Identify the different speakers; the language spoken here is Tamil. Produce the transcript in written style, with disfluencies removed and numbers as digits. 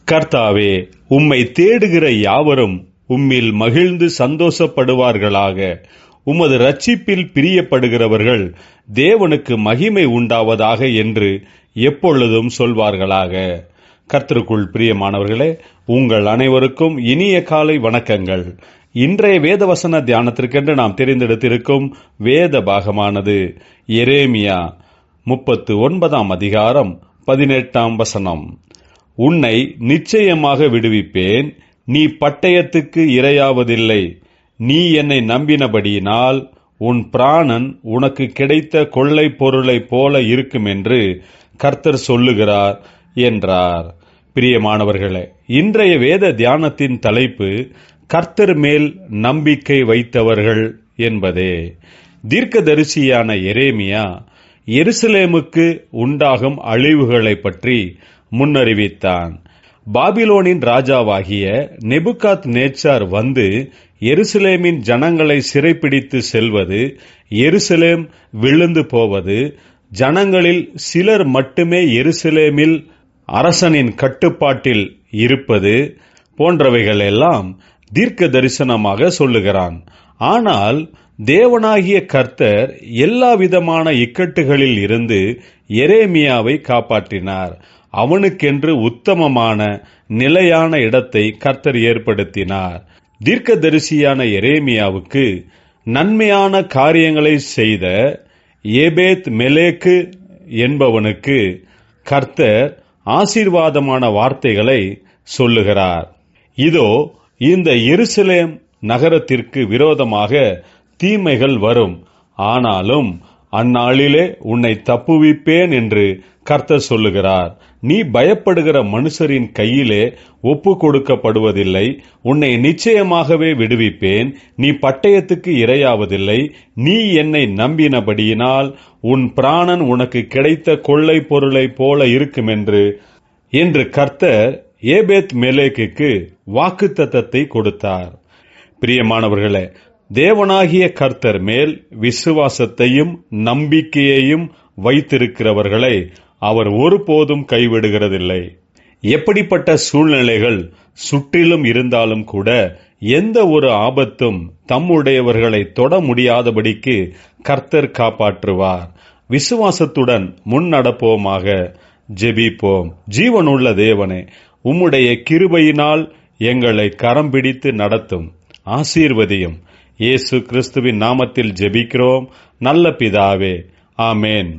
Speaker 1: கர்த்தாவே, உம்மை தேடுகிற யாவரும் உம்மில் மகிழ்ந்து சந்தோஷப்படுவார்களாக. உமது இரட்சிப்பில் பிரியப்படுகிறவர்கள் தேவனுக்கு மகிமை உண்டாவதாக என்று எப்பொழுதும் சொல்வார்களாக. கர்த்தருக்குள் பிரியமானவர்களே, உங்கள் அனைவருக்கும் இனிய காலை வணக்கங்கள். இன்றைய வேதவசன தியானத்திற்கென்று நாம் தெரிந்தெடுத்திருக்கும் வேத பாகமானது எரேமியா 39 அதிகாரம் 18 வசனம். உன்னை நிச்சயமாக விடுவிப்பேன், நீ பட்டயத்துக்கு இரையாவதில்லை. நீ என்னை நம்பினபடியினால் உன் பிராணன் உனக்கு கிடைத்த கொள்ளை பொருளை போல இருக்கும் என்று கர்த்தர் சொல்லுகிறார் என்றார். பிரியமானவர்களே, இன்றைய வேத தியானத்தின் தலைப்பு கர்த்தர் மேல் நம்பிக்கை வைத்தவர்கள் என்பதே. தீர்க்கதரிசியான எரேமியா எருசலேமுக்கு உண்டாகும் அழிவுகளை பற்றி முன்னறிவித்தான். பாபிலோனின் ராஜாவாகிய நெபுகாத் நேச்சார் வந்து எருசலேமின் ஜனங்களை சிறைப்பிடித்து செல்வது, எருசலேம் விழுந்து போவது, ஜனங்களில் சிலர் மட்டுமே எருசலேமில் அரசனின் கட்டுப்பாட்டில் இருப்பது போன்றவைகளெல்லாம் தீர்க்க தரிசனமாக சொல்லுகிறான். ஆனால் தேவனாகிய கர்த்தர் எல்லா விதமான இக்கட்டுகளில் இருந்து எரேமியாவை காப்பாற்றினார். அவனுக்கென்று உத்தமமான நிலையான இடத்தை கர்த்தர் ஏற்படுத்தினார். தீர்க்கதரிசியான எரேமியாவுக்கு நன்மையான காரியங்களை செய்த ஏபேத் மெலேக்கு என்பவனுக்கு கர்த்தர் ஆசீர்வாதமான வார்த்தைகளை சொல்லுகிறார். இதோ, இந்த எருசலேம் நகரத்திற்கு விரோதமாக தீமைகள் வரும், ஆனாலும் அந்நாளிலே உன்னை தப்புவிப்பேன் என்று கர்த்தர் சொல்லுகிறார். நீ பயப்படுகிற மனுஷரின் கையிலே ஒப்பு கொடுக்கப்படுவதில்லை. உன்னை நிச்சயமாகவே விடுவிப்பேன். நீ பட்டயத்துக்கு இரையாவதில்லை. நீ என்னை நம்பினபடியினால் உன் பிராணன் உனக்கு கிடைத்த கொள்ளை பொருளை போல இருக்கும் என்று கர்த்தர் ஏபேத் மெலேக்குக்கு வாக்குத்தத்தத்தை கொடுத்தார். பிரியமானவர்களே, தேவனாகிய கர்த்தர் மேல் விசுவாசத்தையும் நம்பிக்கையையும் வைத்திருக்கிறவர்களை அவர் ஒருபோதும் கைவிடுகிறதில்லை. எப்படிப்பட்ட சூழ்நிலைகள் சுற்றிலும் இருந்தாலும் கூட எந்த ஒரு ஆபத்தும் தம்முடையவர்களை தொட முடியாதபடிக்கு கர்த்தர் காப்பாற்றுவார். விசுவாசத்துடன் முன்னடப்போமாக. ஜெபிப்போம். ஜீவனுள்ள தேவனே, உம்முடைய கிருபையினால் எங்களை கரம் பிடித்து நடத்தும், ஆசீர்வதியும். இயேசு கிறிஸ்துவின் நாமத்தில் ஜெபிக்கிறோம் நல்ல பிதாவே, ஆமேன்.